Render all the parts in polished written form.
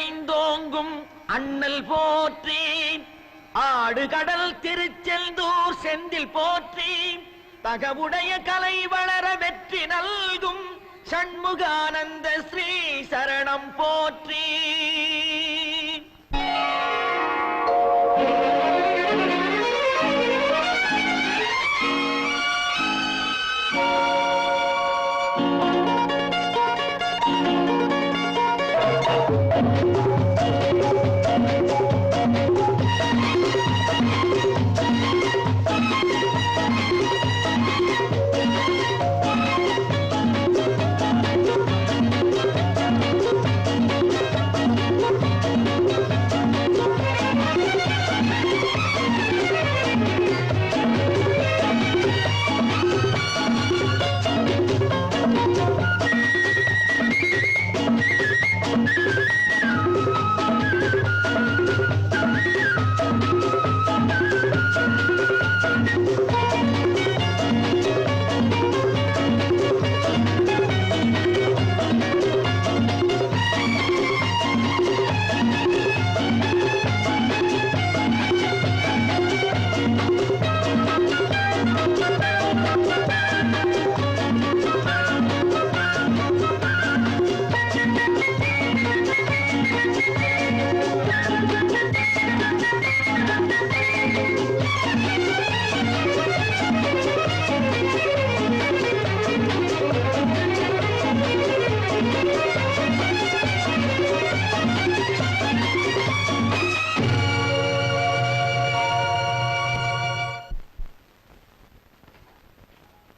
ஐந்தோங்கும் அண்ணல் போற்றி, ஆடு கடல் திருச்செந்தூர் செந்தில் போற்றி, தகவுடைய கலை வளர வெற்றி நல்கும் சண்முகானந்த ஸ்ரீ சரணம் போற்றி.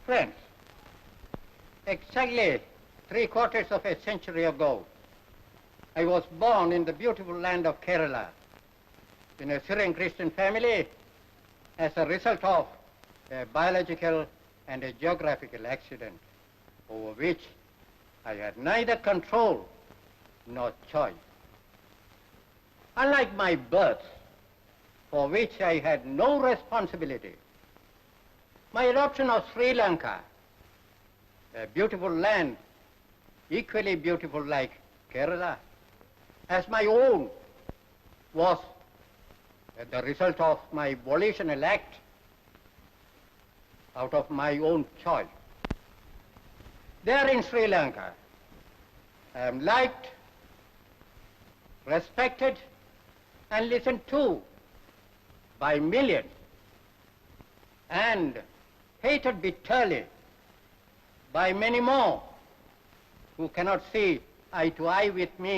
Friends, exactly 3/4 of a century ago, I was born in the beautiful land of Kerala in a Syrian Christian family as a result of a biological and a geographical accident over which I had neither control nor choice. Unlike my birth, for which I had no responsibility, my adoption of Sri Lanka, a beautiful land, equally beautiful like Kerala, as my own, was the result of my volitional act out of my own choice. There in Sri Lanka, I am liked, respected, and listened to by millions, and hated bitterly by many more who cannot see eye to eye with me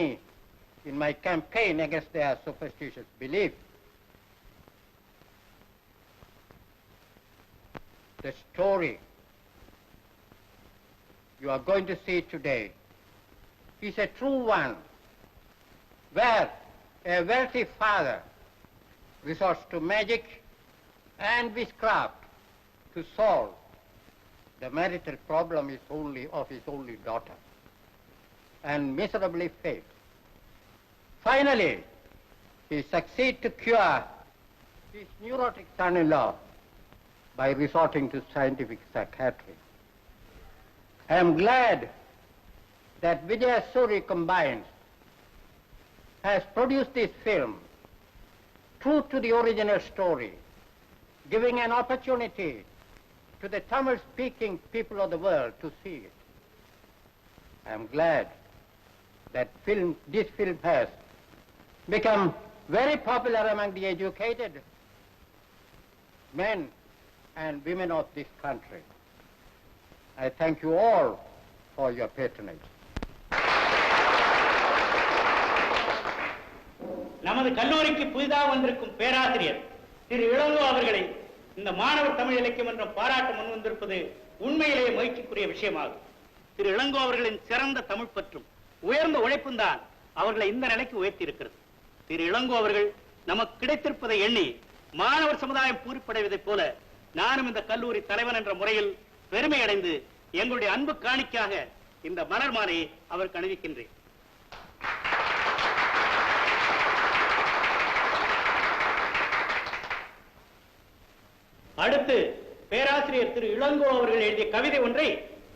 in my campaign against their superstitious belief. The story you are going to see today is a true one, where a wealthy father resorts to magic and witchcraft to solve the marital problem of his only daughter, and miserably fails. Finally, he succeeds to cure his neurotic son-in-law by resorting to scientific psychiatry. I am glad that Vijaya Suri Combines has produced this film true to the original story, giving an opportunity to the Tamil-speaking people of the world to see it. I am glad that this film has become very popular among the educated men and women of this country. I thank you all for your patronage. நமது கல்லூரிக்கு புதிதாக வந்திருக்கும் பேராசிரியர் திரு இளங்கோ அவர்களை இந்த மாணவர் தமிழ் இலக்கியம் என்ற பாராட்ட முன் வந்திருப்பது உண்மையிலேயே மகிழ்ச்சிக்குரிய விஷயமாகும். திரு இளங்கோ அவர்களின் சிறந்த தமிழ் பற்றும் உயர்ந்த உழைப்பும் தான் அவர்களை இந்த நிலைக்கு உயர்த்தி இருக்கிறது. திரு இளங்கோ அவர்கள் நமக்கு கிடைத்திருப்பதை எண்ணி மாணவர் சமுதாயம் பூரிப்படைவதைப் போல நானும் இந்த கல்லூரி தலைவன் என்ற முறையில் பெருமை அடைந்து எங்களுடைய அன்பு காணிக்காக இந்த மலர் மாலையை அவருக்கு அணிவிக்கின்றேன். அடுத்து பேராசிரியர் திரு இளங்கோ அவர்கள் எழுதிய கவிதை ஒன்றை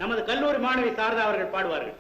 நமது கல்லூரி மாணவி சாரதா அவர்கள் பாடுவார்கள்.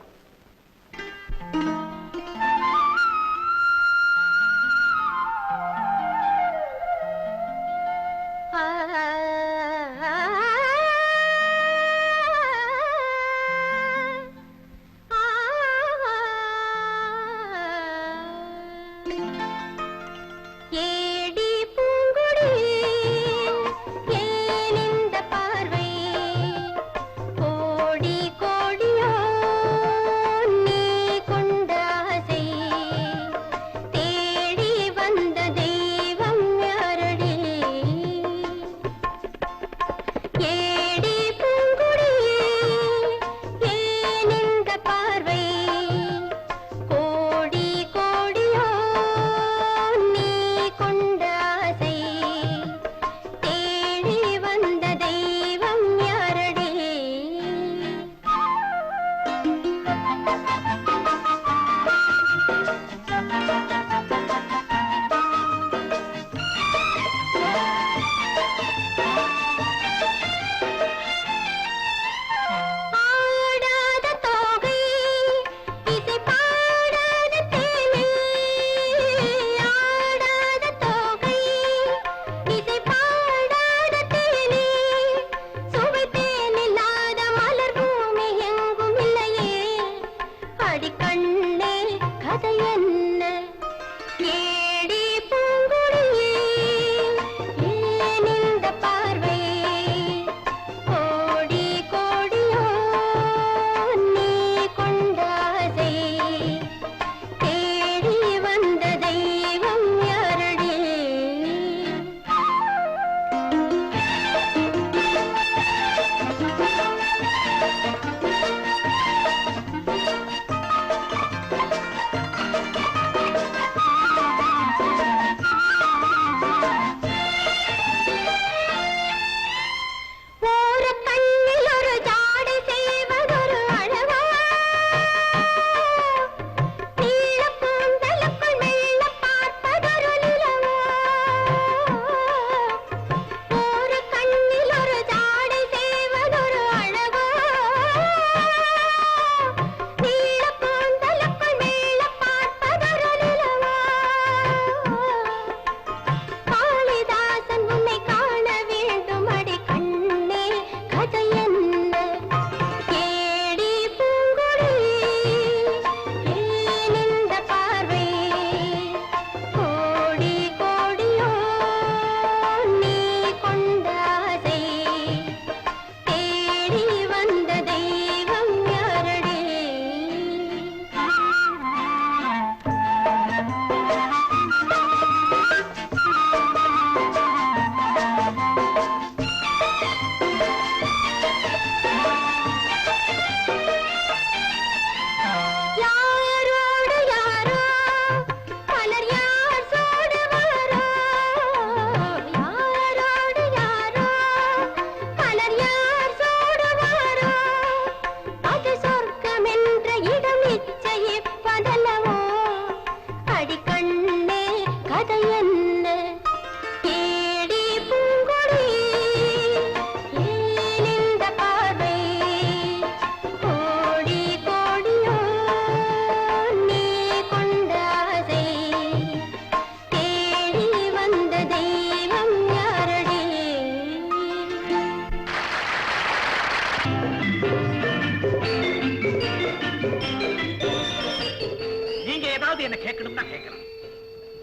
ஏதாவது என்ன கேட்கணும்னா கேட்கலாம்.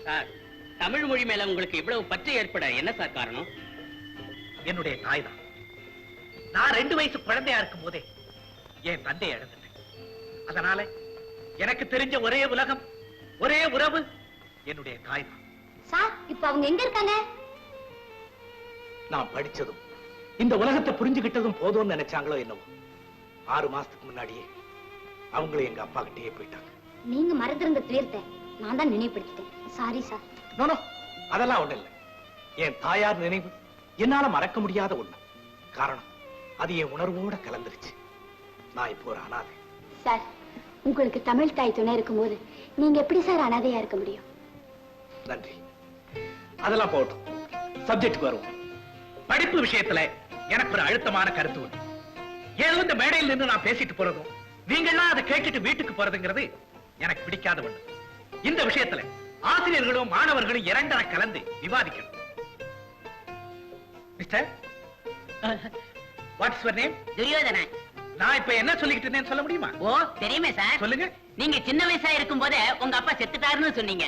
சார், தமிழ் மொழி மேல உங்களுக்கு இவ்வளவு பற்று ஏற்பட என்ன சார் காரணம்? என்னுடைய தாய் தான். நான் 2 வயசு குழந்தையா இருக்கும் போதே என் தந்தையை இழந்துட்டேன். அதனால எனக்கு தெரிஞ்ச ஒரே உலகம், ஒரே உறவு என்னுடைய தாய் தான். சார், இப்ப அவங்க எங்க இருக்காங்க? நான் படிச்சதும் இந்த உலகத்தை புரிஞ்சுகிட்டதும் போதும்னு நினைச்சாங்களோ என்னவோ, 6 மாசத்துக்கு முன்னாடியே அவங்களும் எங்க அப்பா கிட்டே போயிட்டாங்க. நீங்க மறந்திருந்த துயரத்தை நான் தான் நினைவுபடுத்திட்டேன். Sorry sir. நோ, அதெல்லாம் ஒண்ணு இல்ல. என் தாயார் நினைவு என்னால மறக்க முடியாத ஒண்ணு. காரணம், அது என் உணர்வோட கலந்துருச்சு. நான் இப்போ ஒரு அனாதை. சார், உங்களுக்கு தமிழ் தாய் துணை இருக்கும்போது நீங்க எப்படி சார் அனாதையா இருக்க முடியும்? நன்றி. அதெல்லாம் போட்டும், சப்ஜெக்டுக்கு வருவோம். படிப்பு விஷயத்துல எனக்கு ஒரு அழுத்தமான கருத்து உண்டு. ஏதோ இந்த மேடையில் நின்று நான் பேசிட்டு போறதும் நீங்கள்லாம் அதை கேட்டுட்டு வீட்டுக்கு போறதுங்கிறது எனக்கு பிடிக்காத ஒண்ணு. இந்த விஷயத்துல ஆசிரியர்களும் மாணவர்களும் 2 கலந்து விவாதிக்கணும். Mister, what's your name? Duryodhanan. நான் இப்ப என்ன சொல்லிக்கிட்டு இருந்தேன்னு சொல்ல முடியுமா? ஓ, தெரியுமே சார். சொல்லுங்க. நீங்க சின்ன வயசா இருக்கும் போதே உங்க அப்பா செத்துட்டாருன்னு சொன்னீங்க.